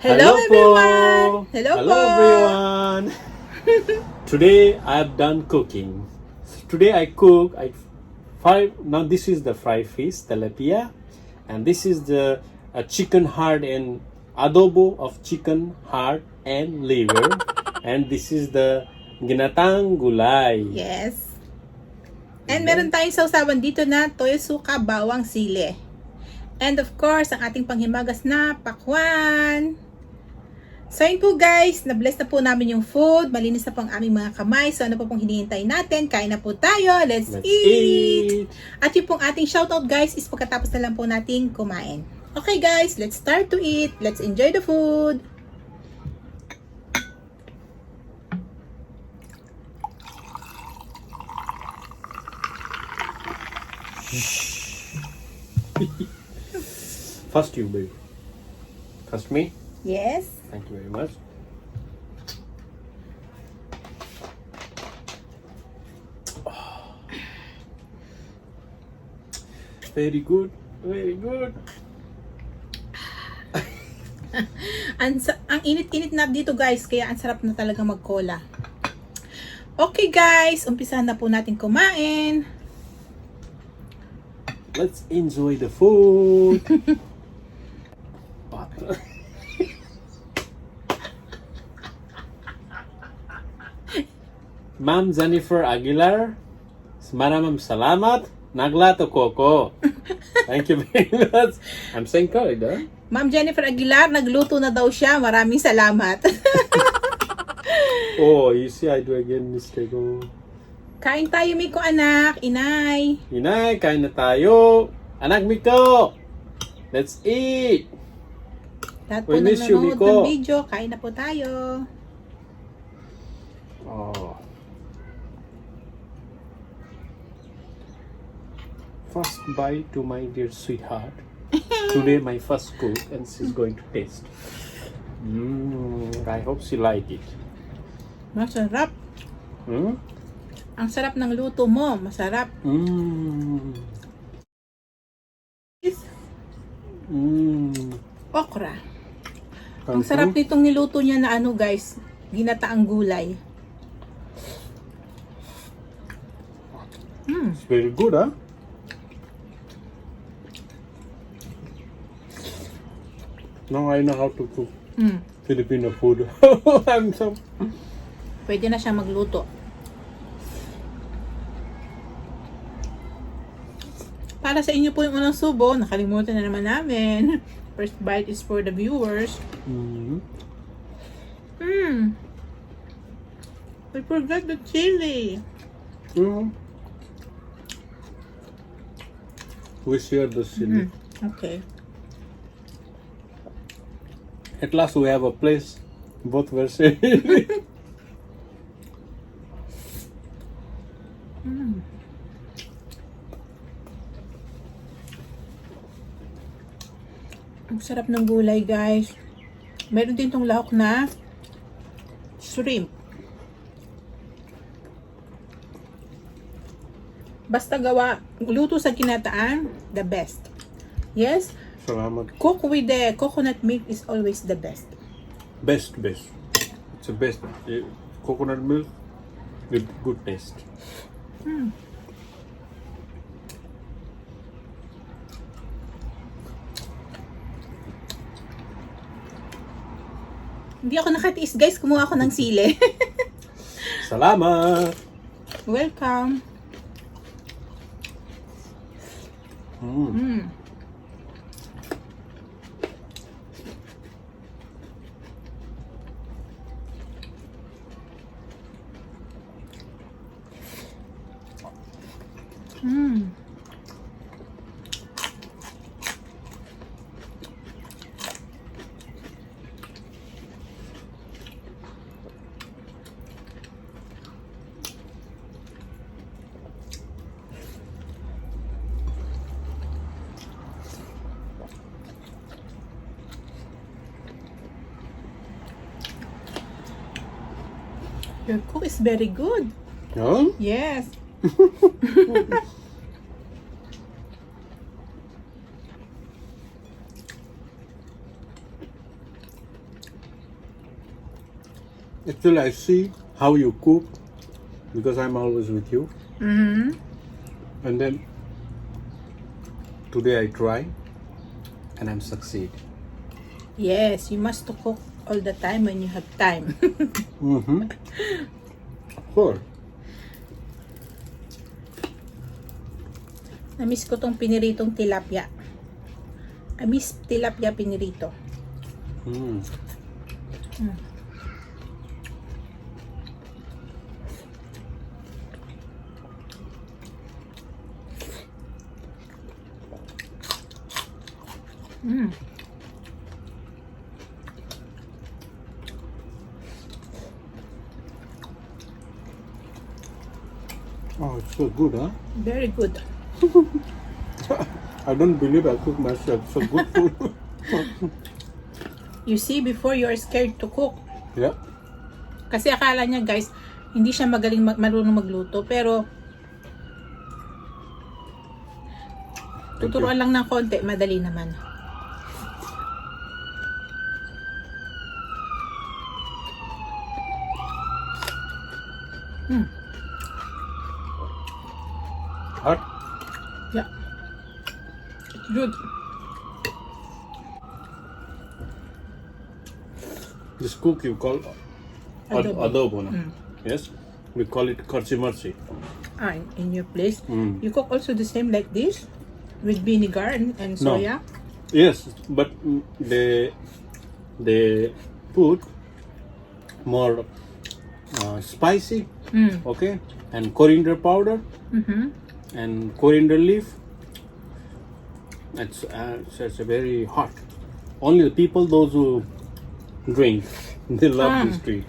Hello everyone! Hello po! Everyone! Today I've done cooking. Today I cook now this is the fried fish, tilapia, and this is the chicken heart and adobo of chicken heart and liver, and this is the ginatang gulay. Yes. And meron tayong sausawan dito na toyo suka bawang sili. And of course, ang ating panghimagas na pakwan. So yun po guys, na-bless na po namin yung food. Malinis na po ang aming mga kamay. So ano po pong hinihintay natin? Kain na po tayo. Let's eat! At yung pong ating shoutout guys is pagkatapos na lang po natin kumain. Okay guys, let's start to eat. Let's enjoy the food. First you, babe. First me. Yes. Thank you very much. Very good. Very good. Ang init-init na dito guys, kaya ang sarap na talaga mag-cola. Okay guys, umpisahan na po natin kumain. Let's enjoy the food. Ma'am Jennifer Aguilar, maraming salamat. Naglato ko. Thank you very much. I'm saying correct, huh? Ma'am Jennifer Aguilar, nagluto na daw siya. Maraming salamat. Oh, you see, I do again mistake. Oh. Kain tayo, Miko anak, inay. Inay, kain na tayo. Anak Miko, let's eat. Lahat po We nang miss you, nanonood Miko. ng video, kain na po tayo. Oh. First bite to my dear sweetheart. Today my first cook and she's going to taste. I hope she like it. Masarap. Hmm? Ang sarap ng luto mo, masarap. Okra. Ang sarap nitong niluto niya na ano guys, ginataang gulay. It's very good, huh? Now I know how to cook Filipino food. Pwede na siya magluto. Para sa inyo po yung unang subo, nakalimutan na naman namin. First bite is for the viewers. We forgot the chili. We share the chili. Okay. At last we have a place. Both were sharing. Ang sarap ng gulay guys. Meron din tong lahok na shrimp. Basta gawa, luto sa ginataan, the best. Yes? Salamat. Cook with the coconut milk is always the best. Best. It's the best. Coconut milk with good taste. Hindi ako nakatiis guys, kumuha ako ng sili. Salamat. Welcome. Your cook is very good. Huh? Yes. Actually, I see how you cook because I'm always with you. Mm-hmm. And then today I try and I'm succeed. Yes, you must to cook all the time when you have time. Mm-hmm. Sure. Na-miss ko tong piniritong tilapia. I miss tilapia pinirito. Mm. Mm. Oh, it's so good, huh? Very good. I don't believe I cook myself. So good food. You see, before you are scared to cook. Yeah. Kasi akala niya, guys, hindi siya magaling marunong magluto. Pero, tuturuan lang ng konti, madali naman. Mm. Hot? Yeah. It's good. This cook you call Adobo. adobo, no? Mm. Yes? We call it karchimarchi. Ah, in your place. Mm. You cook also the same like this? With vinegar and No. soya? Yes, but they put more spicy, Mm. okay, and coriander powder Mm-hmm. and coriander leaf. It's a very hot. Only the people, those who drink, they love this drink.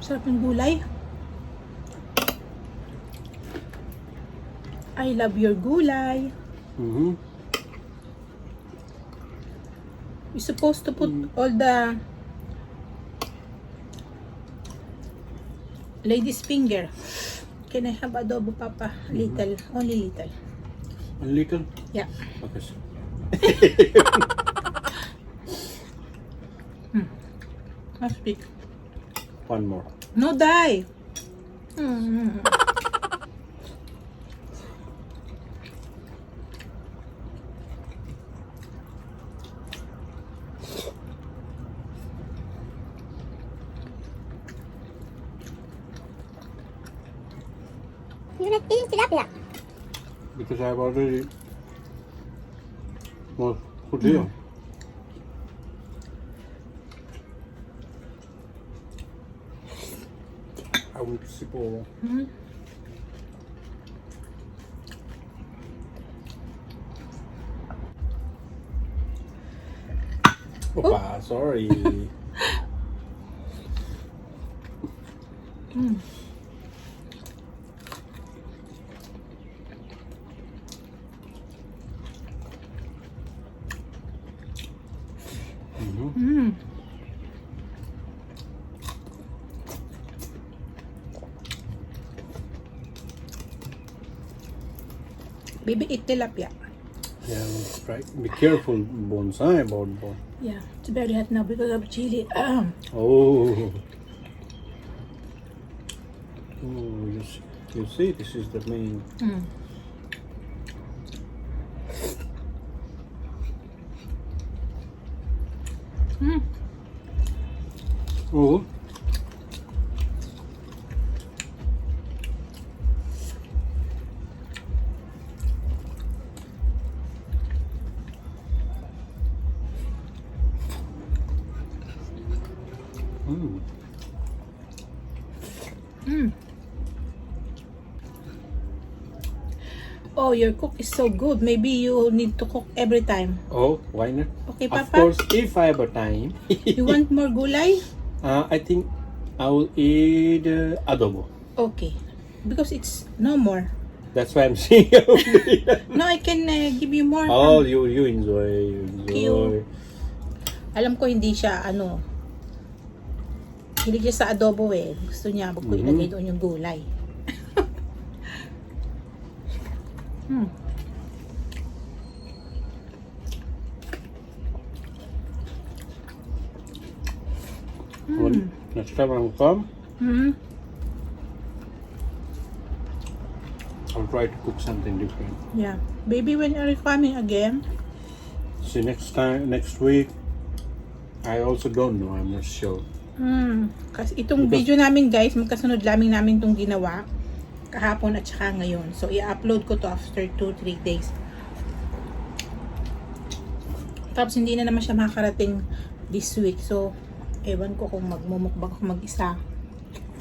Sarap ng gulay. I love your gulay. Mm-hmm. You're supposed to put all the lady's finger. Can I have adobo, Papa? Little. Only little. A little. Yeah. Okay. So. Must speak. One more. No, die. Mm. You're not eating tilapia. Because I've already more food here. I will sip over. Mm. Opa, sorry. Mm. Mm. Baby, eat tilapia. Yeah, right. Be careful, bones, huh? About bone. Yeah, it's very hot now because of chili. Oh. Oh, you see, this is the main. Mm. Mm. Oh. Mm. Mm. Oh, your cook is so good. Maybe you need to cook every time. Oh, why not? Okay, Of Papa? course, if I have a time, You want more gulay? I think I will eat adobo. Okay. Because it's no more. That's why I'm saying. No, I can give you more. Oh, you enjoy, you enjoy. You. Alam ko hindi siya, hilig siya sa adobo eh. Gusto niya, wag ko ilagay doon yung gulay. Next time I come, I'll try to cook something different. Yeah. Baby, when are you coming again? See, next week, I also don't know. I'm not sure. Kasi itong video namin guys, magkasunod namin itong ginawa kahapon at saka ngayon. So, i-upload ko to after 2-3 days. Tapos, hindi na naman siya makakarating this week. So, ewan ko kung magmumukbang ako mag-isa.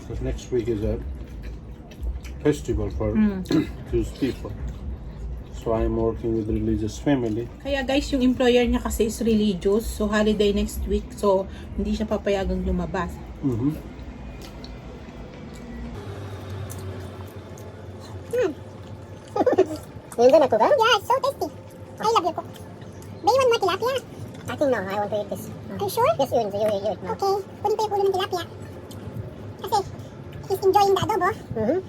Because next week is a festival for Jewish people. So I'm working with religious family. Kaya guys, yung employer niya kasi is religious. So, holiday next week. So, hindi siya papayagang lumabas. You gonna cook, huh? Yeah, it's so tasty. I love your cook. Do you want more tilapia? I think no, I want to eat this. Are you sure? Yes, you eat it now. Okay, kunin ko yung ulo ng tilapia. Kasi, he's enjoying the adobo.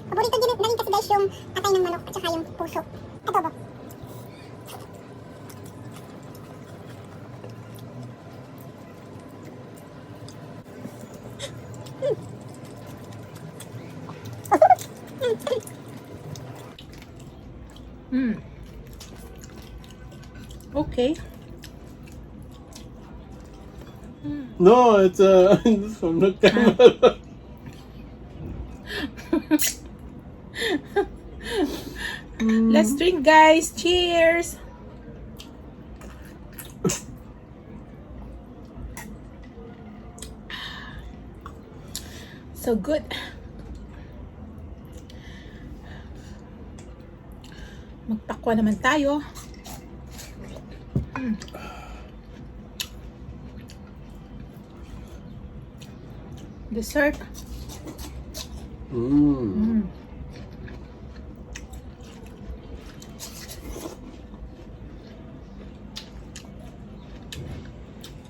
Paborito din na rin kasi guys yung atay ng manok at saka yung puso. Adobo. Okay. No, it's it's from the camera. Let's drink guys. Cheers. So good. Magpakwa naman tayo. Dessert.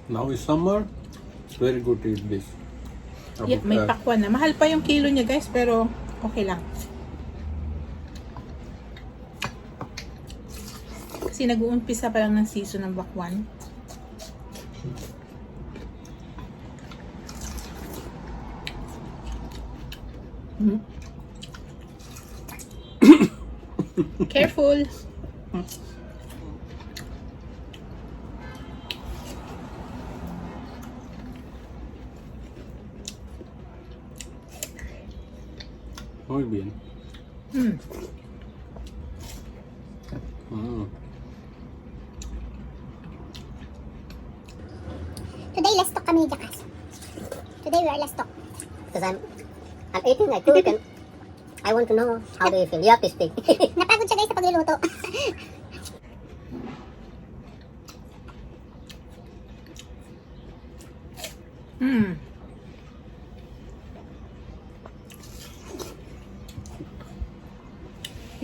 Now is summer. It's very good to eat this. Yeah, may pakwan na. Mahal pa yung kilo niya guys, pero okay lang. Kasi nag-uumpisa pa lang ng season ng bakwan. Careful. Muy bien. Today, let's talk kami ni Jakas. Today, we are let's talk. Because I'm eating, I cook, and I want to know how do you feel. You have to speak. Napagod siya guys sa pagluluto.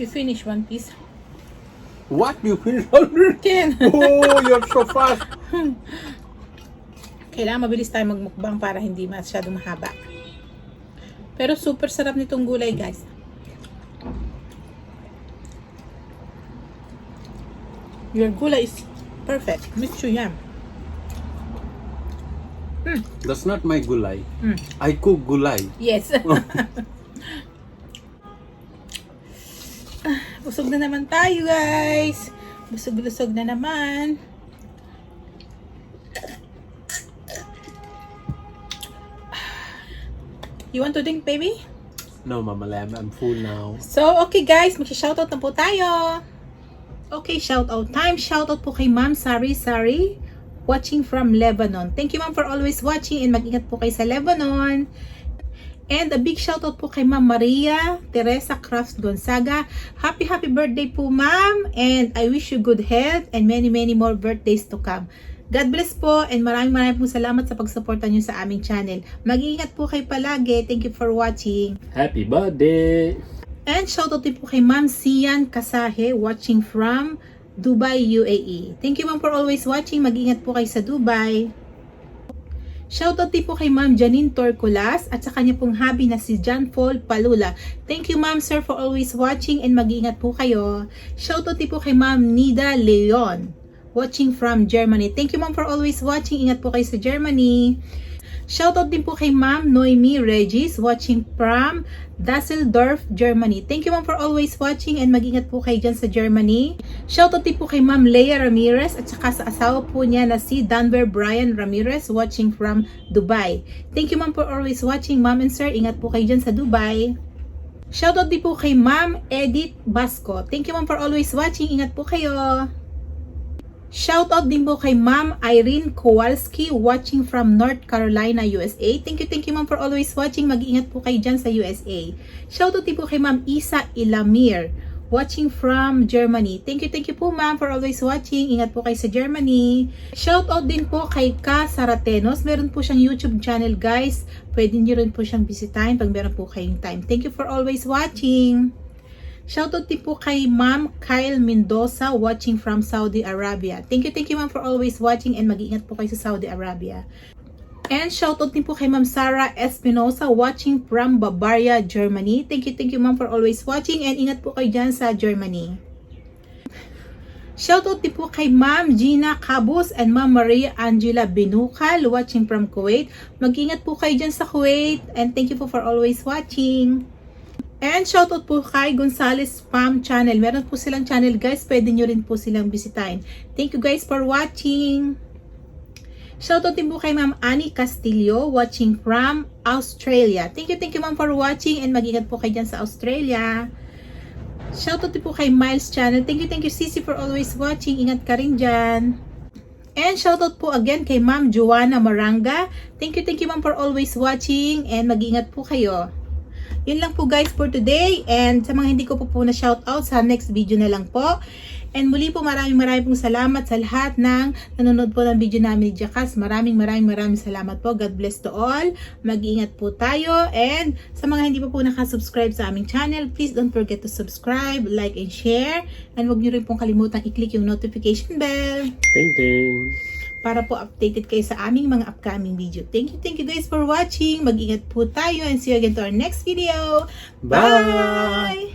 You finish one piece. What? You finished already? Ken. Oh, you're so fast. Kailangan mabilis tayo magmukbang para hindi masyadong mahaba. Pero super sarap nitong gulay, guys. Your gulay is perfect. Mixture yan. That's not my gulay. I cook gulay. Yes. Busog na naman tayo, guys. Busog-lusog na naman. You want to drink, baby? No, Mama Lamb, I'm full now. So, okay guys, mag-shoutout na po tayo. Okay, shoutout time. Shoutout po kay Ma'am Sari, watching from Lebanon. Thank you, Ma'am, for always watching, and mag-ingat po kayo sa Lebanon. And a big shoutout po kay Ma'am Maria Teresa Crafts Gonzaga. Happy birthday po, Ma'am, and I wish you good health and many more birthdays to come. God bless po, and maraming po salamat sa pagsuporta nyo sa aming channel. Mag-iingat po kayo palagi. Thank you for watching. Happy birthday! And shoutout din po kay Ma'am Sian Kasahe, watching from Dubai, UAE. Thank you, Ma'am, for always watching. Mag-ingat po kayo sa Dubai. Shoutout din po kay Ma'am Janine Torculas at sa kanya pong hubby na si John Paul Palula. Thank you, Ma'am, sir, for always watching, and mag-ingat po kayo. Shoutout din po kay Ma'am Nida Leon, watching from Germany. Thank you, Ma'am, for always watching. Ingat po kayo sa Germany. Shoutout din po kay Ma'am Noemi Regis watching from Düsseldorf, Germany. Thank you ma'am for always watching and mag-ingat po kayo dyan sa Germany. Shoutout din po kay Ma'am Leia Ramirez at saka sa asawa po niya na si Danver Brian Ramirez watching from Dubai. Thank you ma'am for always watching ma'am and sir. Ingat po kayo dyan sa Dubai. Shoutout din po kay Ma'am Edith Basco. Thank you ma'am for always watching. Ingat po kayo. Shoutout din po kay Ma'am Irene Kowalski watching from North Carolina, USA. Thank you ma'am for always watching. Mag-iingat po kayo dyan sa USA. Shoutout din po kay Ma'am Isa Ilamir watching from Germany. Thank you po ma'am for always watching. Ingat po kayo sa Germany. Shoutout din po kay Ka Saratenos. Meron po siyang YouTube channel guys. Pwede niyo rin po siyang bisitahin pag meron po kayong time. Thank you for always watching. Shoutout din po kay Ma'am Kyle Mendoza watching from Saudi Arabia. Thank you ma'am for always watching and mag-iingat po kayo sa Saudi Arabia. And shoutout din po kay Ma'am Sarah Espinosa watching from Bavaria, Germany. Thank you ma'am for always watching and ingat po kayo dyan sa Germany. Shoutout din po kay Ma'am Gina Cabos and Ma'am Maria Angela Binukal watching from Kuwait. Mag-ingat po kayo dyan sa Kuwait and thank you po for always watching. And shoutout po kay Gonzales Farm Channel. Meron po silang channel guys. Pwede nyo rin po silang bisitahin. Thank you guys for watching. Shoutout din po kay Ma'am Annie Castillo watching from Australia. Thank you ma'am for watching and mag-ingat po kayo dyan sa Australia. Shoutout din po kay Miles Channel. Thank you Sisi for always watching. Ingat ka rin dyan. And shoutout po again kay Ma'am Joanna Maranga. Thank you ma'am for always watching and mag-ingat po kayo. Yun lang po guys for today. And sa mga hindi ko po na shoutout, sa next video na lang po. And muli po maraming pong salamat sa lahat ng nanonood po ng video namin ni Jackass. Maraming salamat po. God bless to all. Mag-iingat po tayo. And sa mga hindi pa po nakasubscribe sa aming channel, please don't forget to subscribe, like, and share. And huwag niyo rin pong kalimutang i-click yung notification bell para po updated kayo sa aming mga upcoming video. Thank you guys for watching. Mag-ingat po tayo and see you again to our next video. Bye!